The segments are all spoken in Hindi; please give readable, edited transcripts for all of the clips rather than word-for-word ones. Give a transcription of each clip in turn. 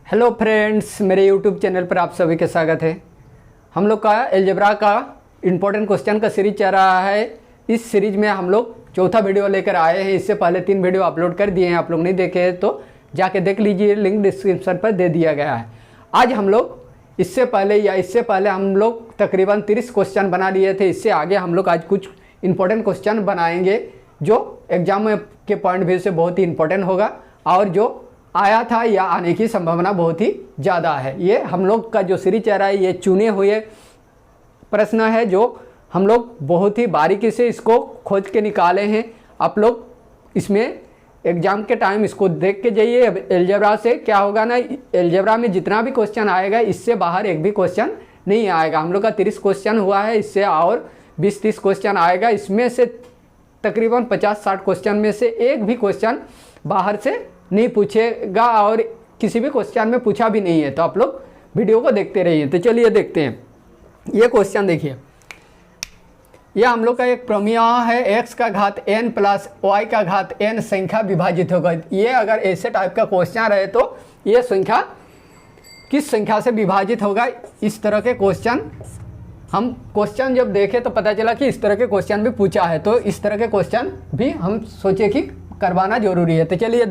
हेलो फ्रेंड्स, मेरे यूट्यूब चैनल पर आप सभी का स्वागत है। हम लोग का अलजेब्रा का इम्पोर्टेंट क्वेश्चन का सीरीज चल रहा है। इस सीरीज में हम लोग चौथा वीडियो लेकर आए हैं। इससे पहले 3 वीडियो अपलोड कर दिए हैं, आप लोग नहीं देखे हैं तो जाके देख लीजिए, लिंक डिस्क्रिप्शन पर दे दिया गया है। आज हम लोग इससे पहले हम लोग तकरीबन 30 क्वेश्चन बना लिए थे। इससे आगे हम लोग आज कुछ इंपॉर्टेंट क्वेश्चन बनाएंगे जो एग्जाम के पॉइंट व्यू से बहुत ही इंपॉर्टेंट होगा और जो आया था या आने की संभावना बहुत ही ज़्यादा है। ये हम लोग का जो सीरीज चल रहा है, ये चुने हुए प्रश्न है जो हम लोग बहुत ही बारीकी से इसको खोज के निकाले हैं। आप लोग इसमें एग्ज़ाम के टाइम इसको देख के जाइए। अब अलजेब्रा से क्या होगा ना, अलजेब्रा में जितना भी क्वेश्चन आएगा इससे बाहर एक भी क्वेश्चन नहीं आएगा। हम लोग का 30 क्वेश्चन हुआ है, इससे और 20-30 क्वेश्चन आएगा। इसमें से तकरीबन 50-60 क्वेश्चन में से एक भी क्वेश्चन बाहर से नहीं पूछेगा और किसी भी क्वेश्चन में पूछा भी नहीं है। तो आप लोग वीडियो को देखते रहिए। तो चलिए देखते हैं। ये क्वेश्चन देखिए, यह हम लोग का एक प्रमेय है, x का घात n प्लस y का घात n संख्या विभाजित होगा। ये अगर ऐसे टाइप का क्वेश्चन रहे तो ये संख्या किस संख्या से विभाजित होगा, इस तरह के क्वेश्चन हम क्वेश्चन जब देखे तो पता चला कि इस तरह के क्वेश्चन भी पूछा है। तो इस तरह के क्वेश्चन भी हम सोचे कि करवाना जरूरी है। तो चलिए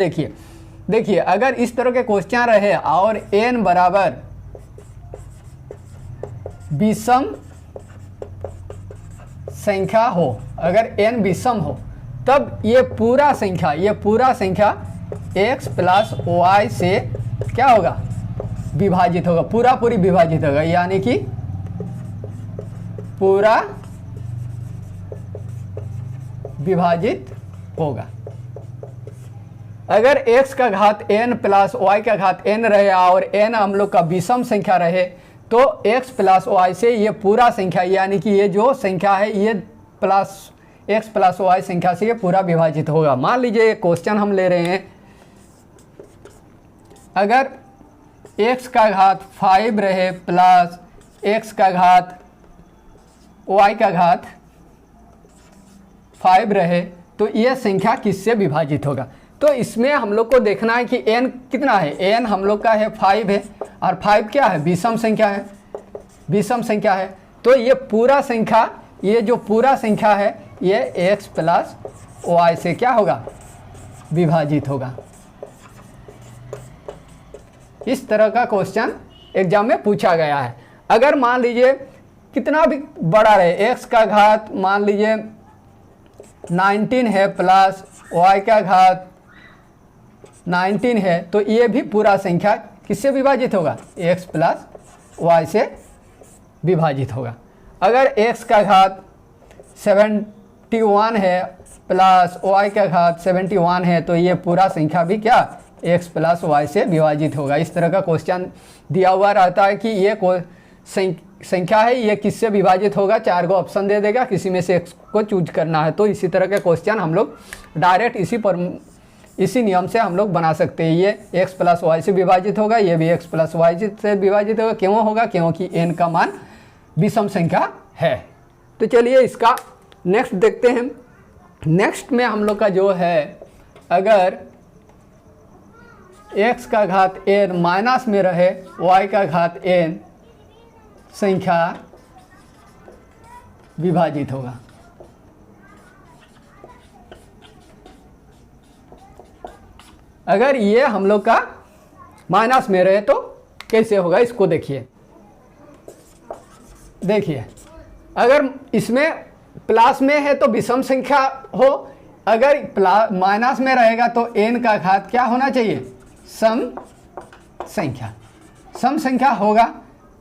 देखिए अगर इस तरह के क्वेश्चन रहे और n बराबर विषम संख्या हो, अगर n विषम हो तब ये पूरा संख्या x प्लस y से क्या होगा, विभाजित होगा, पूरी विभाजित होगा, यानी कि पूरा विभाजित होगा। अगर x का घात n प्लस y का घात n रहे और n हम लोग का विषम संख्या रहे तो x प्लस y से ये पूरा संख्या, यानी कि ये जो संख्या है ये x प्लस y संख्या से ये पूरा विभाजित होगा। मान लीजिए ये क्वेश्चन हम ले रहे हैं, अगर x का घात 5 रहे प्लस x का घात y का घात 5 रहे तो ये संख्या किससे विभाजित होगा। तो इसमें हम लोग को देखना है कि n कितना है। n हम लोग का है 5 है और 5 क्या है, विषम संख्या है। तो ये पूरा संख्या, ये जो पूरा संख्या है ये x प्लस y से क्या होगा, विभाजित होगा। इस तरह का क्वेश्चन एग्जाम में पूछा गया है। अगर मान लीजिए कितना भी बड़ा रहे, x का घात मान लीजिए 19 है प्लस y का घात 19 है तो ये भी पूरा संख्या किससे विभाजित होगा, x प्लस y से विभाजित होगा। अगर x का घात 71 है प्लस y का घात 71 है तो ये पूरा संख्या भी क्या, x प्लस y से विभाजित होगा। इस तरह का क्वेश्चन दिया हुआ रहता है कि ये संख्या है, ये किससे विभाजित होगा, 4 को ऑप्शन दे देगा, किसी में से x को चूज करना है। तो इसी तरह का क्वेश्चन हम लोग डायरेक्ट इसी नियम से हम लोग बना सकते हैं। ये x प्लस वाई से विभाजित होगा, ये भी x प्लस वाई से विभाजित होगा। क्यों होगा, क्योंकि n का मान विषम संख्या है। तो चलिए इसका नेक्स्ट देखते हैं। नेक्स्ट में हम लोग का जो है, अगर x का घात n माइनस में रहे y का घात n संख्या विभाजित होगा। अगर ये हम लोग का माइनस में रहे तो कैसे होगा, इसको देखिए। अगर इसमें प्लस में है तो विषम संख्या हो, अगर माइनस में रहेगा तो n का घात क्या होना चाहिए, सम संख्या होगा।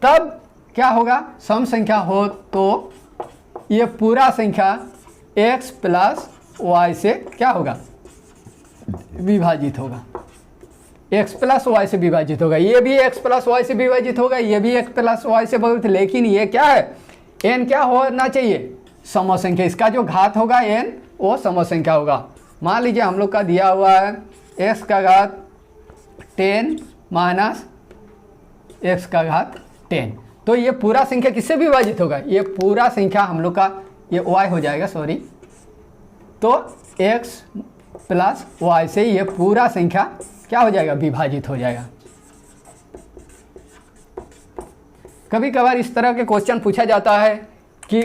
तब क्या होगा, सम संख्या हो तो ये पूरा संख्या x प्लस y से क्या होगा, विभाजित होगा। x प्लस वाई से विभाजित होगा, ये भी x प्लस वाई से विभाजित होगा, ये भी x प्लस वाई से विभाजित। लेकिन ये क्या है, n क्या होना चाहिए, सम संख्या। इसका जो घात होगा n वो सम संख्या होगा। मान लीजिए हम लोग का दिया हुआ है x का घात 10 माइनस x का घात 10, तो ये पूरा संख्या किससे विभाजित होगा, ये पूरा संख्या हम लोग का ये y हो जाएगा, सॉरी। तो x प्लस y से ये पूरा संख्या क्या हो जाएगा, विभाजित हो जाएगा। कभी कभार इस तरह के क्वेश्चन पूछा जाता है कि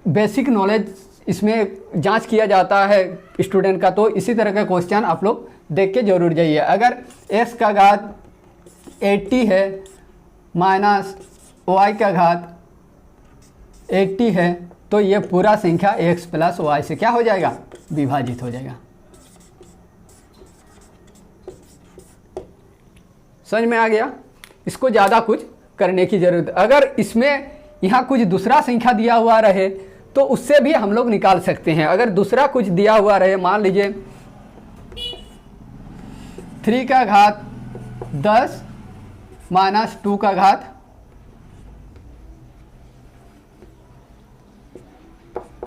बेसिक नॉलेज इसमें जांच किया जाता है स्टूडेंट का, तो इसी तरह का क्वेश्चन आप लोग देख के जरूर जाइए। अगर x का घात 80 है माइनस y का घात 80 है तो ये पूरा संख्या x प्लस वाई से क्या हो जाएगा, विभाजित हो जाएगा। समझ में आ गया? इसको ज़्यादा कुछ करने की जरूरत। अगर इसमें यहाँ कुछ दूसरा संख्या दिया हुआ रहे तो उससे भी हम लोग निकाल सकते हैं। अगर दूसरा कुछ दिया हुआ रहे, मान लीजिए 3 का घात 10 माइनस 2 का घात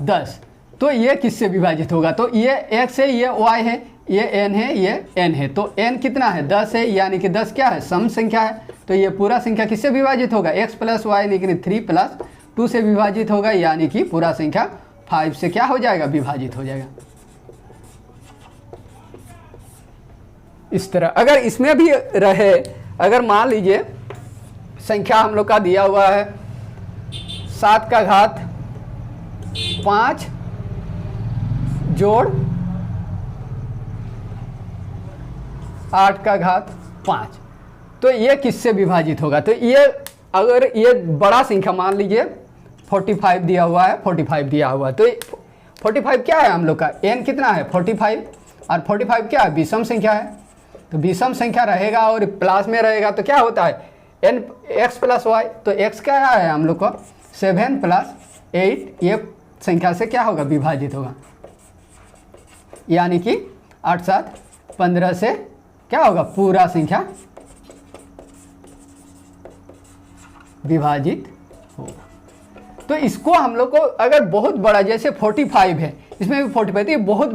10, तो ये किससे विभाजित होगा? तो ये x है, ये y है, ये n है, ये n है। तो n कितना है? 10 है, यानी कि 10 क्या है? सम संख्या है। तो ये पूरा संख्या किससे विभाजित होगा? x प्लस वाई यानी कि 3 प्लस 2 से विभाजित होगा, यानी कि पूरा संख्या 5 से क्या हो जाएगा, विभाजित हो जाएगा। इस तरह अगर इसमें भी रहे, अगर मान लीजिए संख्या हम लोग का दिया हुआ है 7 का घात 5 जोड़ 8 का घात 5, तो ये किससे विभाजित होगा? तो ये अगर ये बड़ा संख्या मान लीजिए 45 दिया हुआ है, 45 दिया हुआ है, तो 45 क्या है हम लोग का? n कितना है? 45, और 45 क्या है? विषम संख्या है। तो विषम संख्या रहेगा और प्लस में रहेगा तो क्या होता है? n x plus y. तो x क्या है हम लोग को? 7 प्लस 8, ये संख्या से क्या होगा, विभाजित होगा, यानी कि 8 7 15 से क्या होगा, पूरा संख्या विभाजित होगा। तो इसको हम लोग को अगर बहुत बड़ा जैसे 45 है, इसमें भी 45 है, बहुत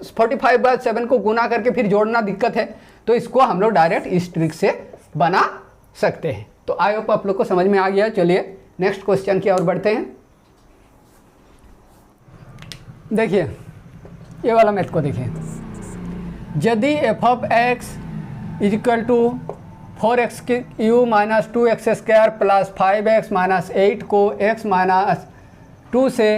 45 बाद 7 को गुना करके फिर जोड़ना दिक्कत है, तो इसको हम लोग डायरेक्ट इस ट्रिक से बना सकते हैं। तो आई होप आप लोग को समझ में आ गया। चलिए नेक्स्ट क्वेश्चन की ओर बढ़ते हैं। देखिए ये वाला मैथ को देखिए। यदि f of x is equal to 4x cube minus 2x square plus 5x minus 8 को x माइनस 2 से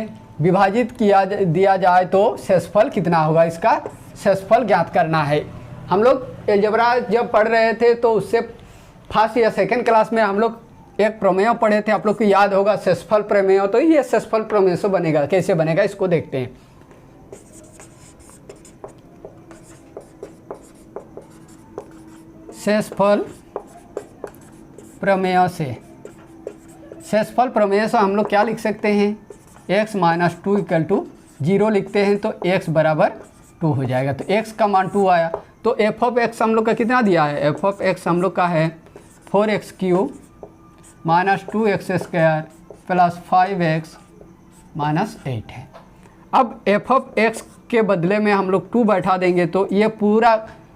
विभाजित दिया जाए तो शेषफल कितना होगा? इसका शेषफल ज्ञात करना है। हम लोग अलजेब्रा जब पढ़ रहे थे तो उससे फर्स्ट या सेकंड क्लास में हम लोग एक प्रमेय पढ़े थे, आप लोग को याद होगा, शेषफल प्रमेय। तो ये शेषफल प्रमेय से बनेगा, कैसे बनेगा इसको देखते हैं। शेषफल प्रमेय से, शेषफल प्रमेय से हम लोग क्या लिख सकते हैं? x माइनस 2 इक्वल टू 0 लिखते हैं तो x बराबर 2 हो जाएगा। तो x का मान 2 आया, तो एफ ऑफ एक्स हम लोग का कितना दिया है? एफ ऑफ एक्स हम लोग का है 4x cube minus 2x square plus 5x minus 8 है। अब एफ ऑफ एक्स के बदले में हम लोग 2 बैठा देंगे तो ये पूरा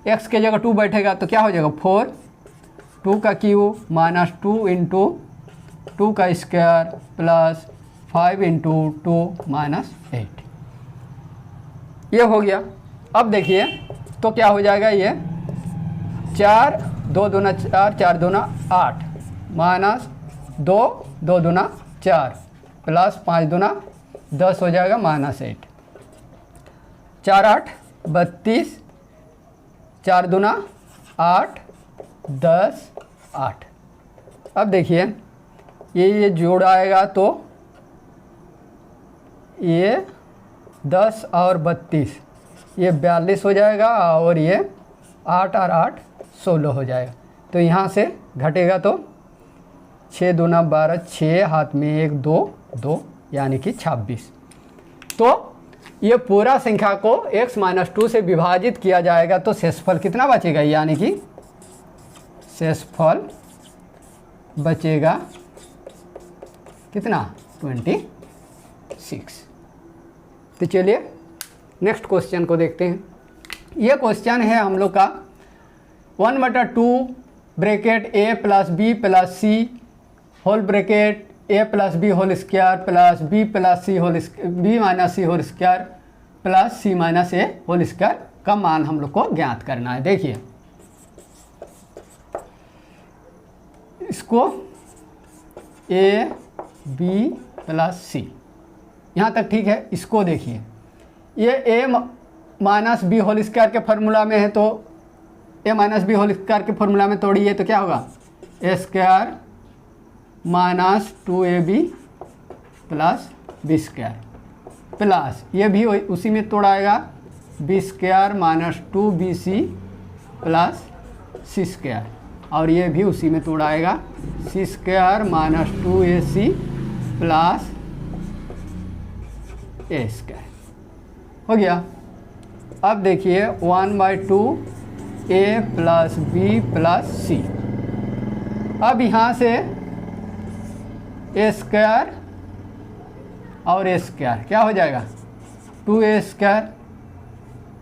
x के जगह 2 बैठेगा तो क्या हो जाएगा? 4 2 का क्यूब माइनस 2 इंटू 2 का स्क्वायर प्लस 5 इंटू 2 माइनस 8, ये हो गया। अब देखिए तो क्या हो जाएगा? ये 4 2 दूना 4 4 दूना 8 माइनस 2 2 दूना 4 प्लस 5 दूना 10 हो जाएगा माइनस 8, 4 8 32, 4 दूना 8 10 8। अब देखिए ये जोड़ आएगा तो ये 10 और 32, ये 42 हो जाएगा, और ये 8 और 8 16 हो जाएगा। तो यहाँ से घटेगा तो 6 दूना 12, 6 हाथ में 1 2 2 यानी कि 26। तो ये पूरा संख्या को x माइनस 2 से विभाजित किया जाएगा तो शेषफल कितना बचेगा? यानी कि शेषफल बचेगा कितना? 26। तो चलिए नेक्स्ट क्वेश्चन को देखते हैं। ये क्वेश्चन है हम लोग का 1/2 bracket a plus B plus C whole bracket a plus b whole square plus b plus C whole b minus c whole square plus c minus a whole square का मान हम लोग को ज्ञात करना है। देखिए इसको ए बी प्लस सी। यहाँ तक ठीक है। इसको देखिए, ये A minus B whole square के फार्मूला में है, तो A minus B whole square के फार्मूला में तोड़िए तो क्या होगा, A square minus 2ab plus B square plus ये भी उसी में तोड़ाएगा B square minus 2bc plus C square, और ये भी उसी में तोड़ाएगा C square minus 2ac plus A square. हो गया। अब देखिए 1/2 a plus B plus C. अब यहाँ से ए स्क्वायर और ए स्क्वायर क्या हो जाएगा, 2a स्क्वायर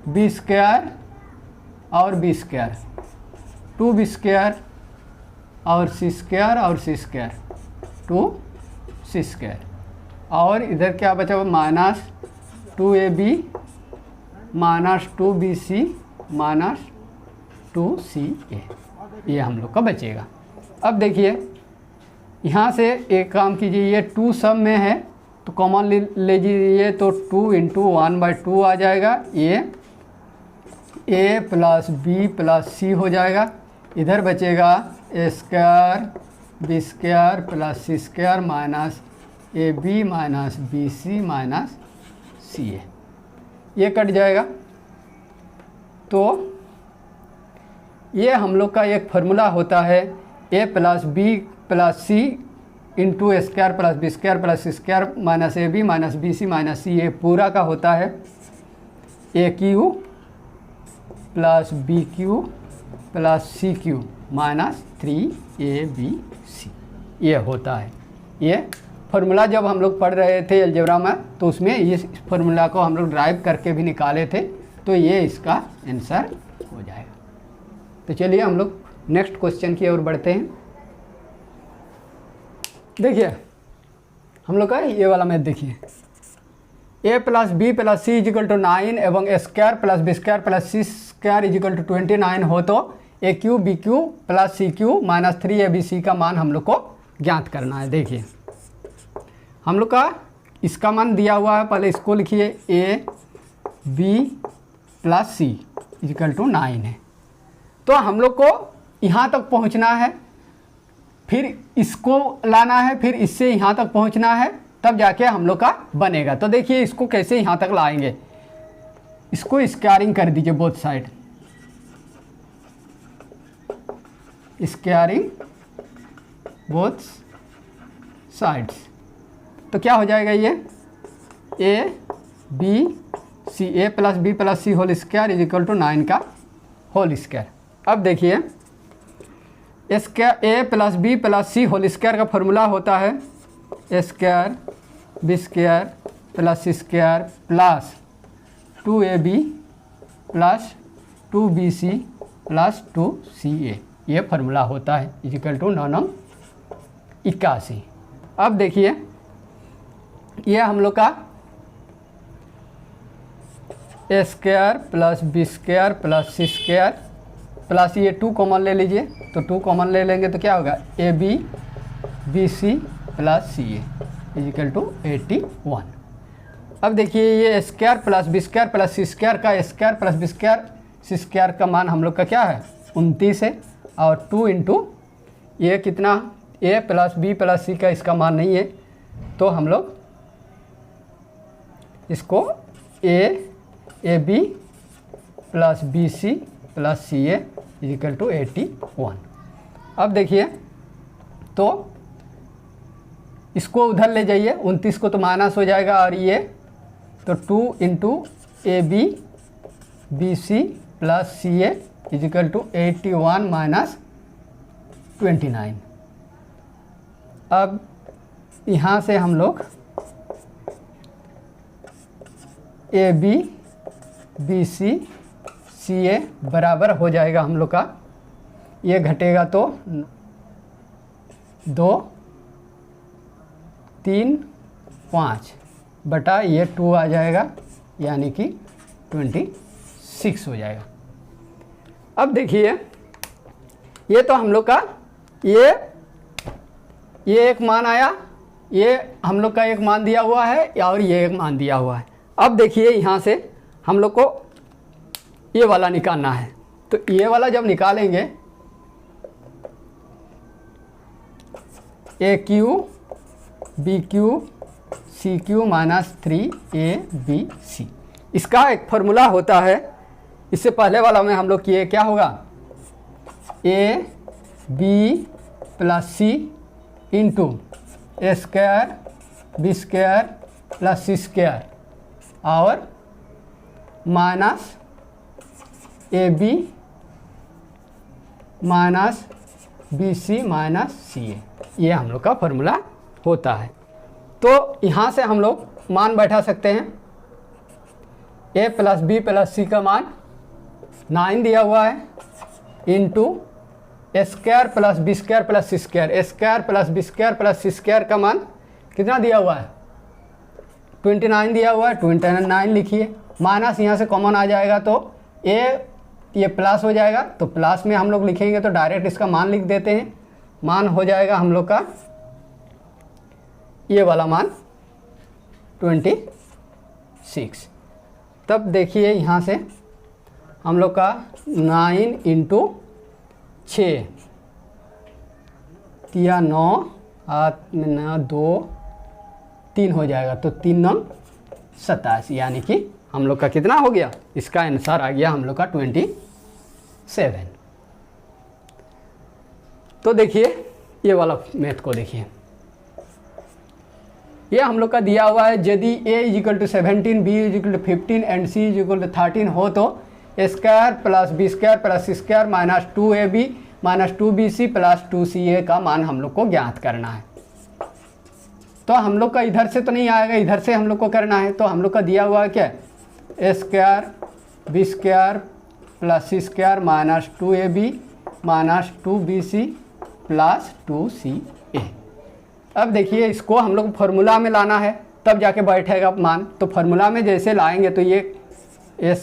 बी स्क्वायर और बी स्क्वायर, 2b स्क्वायर और सी स्क्वायर और सी स्क्वायर 2c स्क्वायर, और इधर क्या बचा minus 2ab minus 2bc minus 2ca, ये हम लोग का बचेगा। अब देखिए यहाँ से एक काम कीजिए, ये 2 सब में है तो कॉमन ले लीजिए, तो 2 × 1/2 आ जाएगा, ये a plus B plus C हो जाएगा। इधर बचेगा A square B square plus C square minus A B minus B C minus C A, ये कट जाएगा। तो ये हम लोग का एक फार्मूला होता है, A plus B plus C into A square plus B square plus C square minus A B minus B C minus C A, पूरा का होता है A cube plus B cube plus C cube minus 3ab/c, ये होता है। ये फार्मूला जब हम लोग पढ़ रहे थे अलजेब्रा में, तो उसमें इस फार्मूला को हम लोग ड्राइव करके भी निकाले थे, तो ये इसका आंसर हो जाएगा। तो चलिए हम लोग नेक्स्ट क्वेश्चन की ओर बढ़ते हैं। देखिए हम लोग का ये वाला मैथ देखिए, a plus B plus C is equal to 9 एवं A square plus B square plus C square equal to 29 हो, तो A cube B cube plus C cube minus 3abc का मान हम लोग को ज्ञात करना है। देखिए हम लोग का इसका मान दिया हुआ है, पहले इसको लिखिए, a B plus C is equal to 9 है, तो हम लोग को यहाँ तक पहुँचना है, फिर इसको लाना है, फिर इससे यहाँ तक पहुँचना है, तब जाके हम लोग का बनेगा। तो देखिए इसको कैसे यहाँ तक लाएंगे, इसको स्क्वायरिंग कर दीजिए both side, squaring both sides, तो क्या हो जाएगा, ये A B C, A plus B plus C whole square equal to 9 का होल स्क्वायर। अब देखिए A plus B plus C whole square का फॉर्मूला होता है A square B square plus C square plus 2ab plus 2bc plus 2ca, ये फार्मूला होता है इजिकल टू 981। अब देखिए ये हम लोग का A square plus B square plus C square plus ये 2 कॉमन ले लीजिए, तो 2 कॉमन ले लेंगे तो क्या होगा, A B B C plus C A is equal to 81। अब देखिए ये square plus B square plus C square का square plus B square C square का मान हम लोग का क्या है, 29 है, और 2 × ये कितना, ए प्लस बी प्लस सी का इसका मान नहीं है, तो हम लोग इसको a B plus b C plus C A is equal to 81। अब देखिए तो इसको उधर ले जाइए, 29 को तो माइनस हो जाएगा, और ये तो 2 × a B B C plus C A is equal to 81 minus 29। अब यहाँ से हम लोग ए बी बी सी सी ए बराबर हो जाएगा हम लोग का, ये घटेगा तो 2 3 5 बटा ये 2 आ जाएगा, यानी कि 26 हो जाएगा। अब देखिए ये तो हम लोग का ये एक मान आया, ये हम लोग का एक मान दिया हुआ है और ये एक मान दिया हुआ है। अब देखिए यहाँ से हम लोग को ये वाला निकालना है, तो ये वाला जब निकालेंगे A cube B cube C cube minus 3ab, इसका एक फॉर्मूला होता है। इससे पहले वाला में हम लोग किए, क्या होगा, A B plus C into A square B square plus C square और minus A B minus B C minus C A, ये हम लोग का फॉर्मूला होता है। तो यहाँ से हम लोग मान बैठा सकते हैं। ए प्लस बी प्लस सी का मान 9 दिया हुआ है into A square plus B square plus C square, A square plus B square plus C square का मान कितना दिया हुआ है, 29 दिया हुआ है, 29 लिखिए। माइनस यहाँ से कॉमन आ जाएगा तो ये प्लस हो जाएगा, तो प्लस में हम लोग लिखेंगे तो डायरेक्ट इसका मान लिख देते हैं। मान हो जाएगा हम लोग का ये वाला मान 26। तब देखिए यहाँ से हम लोग का 9 इंटू 6 या 9 हाथ में 9 2 3 हो जाएगा, तो 3 9 27, यानी कि हम लोग का कितना हो गया, इसका आंसर आ गया हम लोग का 27। तो देखिए ये वाला मैथ को देखिए, ये हम लोग का दिया हुआ है, यदि a = 17 b = 15 एंड c = 13 हो तो A square plus B square plus C square minus 2ab minus 2bc plus 2ca का मान हम लोग को ज्ञात करना है। तो हम लोग का इधर से तो नहीं आएगा, इधर से हम लोग को करना है। तो हम लोग का दिया हुआ है क्या, A square B square plus C square minus 2ab minus 2bc plus 2ca। अब देखिए इसको हम लोग फार्मूला में लाना है, तब जाके बैठेगा मान। तो फार्मूला में जैसे लाएंगे तो ये ए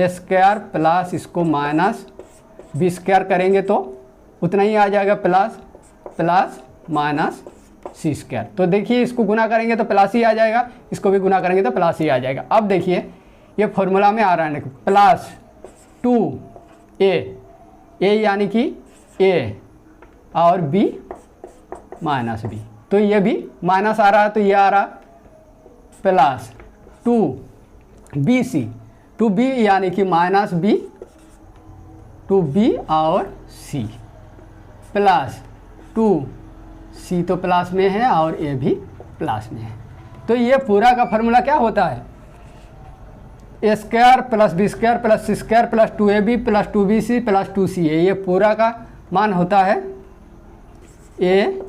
स्क्वायर प्लस इसको माइनस बी स्क्वायर करेंगे तो उतना ही आ जाएगा, प्लस प्लस माइनस सी स्क्वायर। तो देखिए इसको गुना करेंगे तो प्लस ही आ जाएगा, इसको भी गुना करेंगे तो प्लस ही आ जाएगा। अब देखिए ये फार्मूला में आ रहा है प्लस 2a यानी कि a और b माइनस b, तो ये भी माइनस आ रहा है तो ये आ रहा प्लस 2bc 2b यानी कि माइनस b 2b और c प्लस 2c तो प्लस में है और a भी प्लस में है। तो ये पूरा का फार्मूला क्या होता है, A square plus B square plus C square plus 2ab plus 2bc plus 2ca, ये पूरा का मान होता है a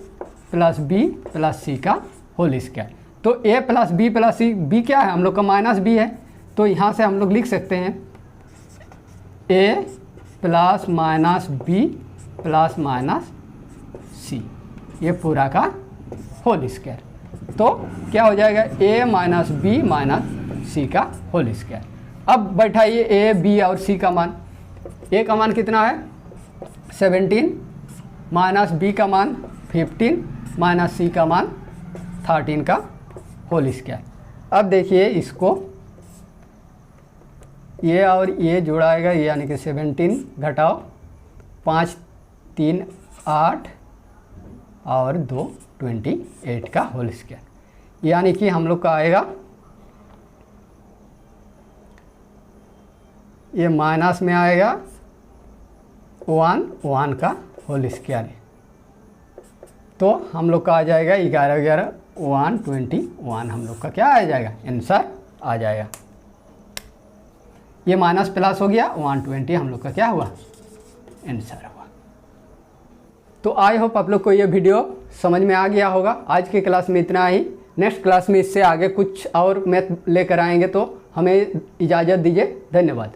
प्लस बी प्लस सी का होल स्क्वायर। तो a plus B plus C, b क्या है हम लोग का माइनस b है, तो यहाँ से हम लोग लिख सकते हैं a plus minus B plus minus C, ये पूरा का होल स्क्वायर। तो क्या हो जाएगा, a माइनस बी माइनस सी का होल स्क्वायर। अब बैठाइए a b और c का मान। a का मान कितना है 17 माइनस b का मान 15 माइनस सी का मान 13 का होल स्क्वायर। अब देखिए इसको ये और ये जोड़ाएगा, यानी कि 17 घटाओ 5 3 8 और 2 28 का होल स्क्वायर, यानी कि हम लोग का आएगा ये माइनस में आएगा 1 का होल स्क्वायर, तो हम लोग का आ जाएगा 11 11 121, हम लोग का क्या आ जाएगा, आंसर आ जाएगा। ये माइनस प्लस हो गया 120, हम लोग का क्या हुआ, आंसर हुआ। तो आई होप आप लोग को ये वीडियो समझ में आ गया होगा। आज की क्लास में इतना ही, नेक्स्ट क्लास में इससे आगे कुछ और मैथ लेकर आएंगे, तो हमें इजाज़त दीजिए। धन्यवाद।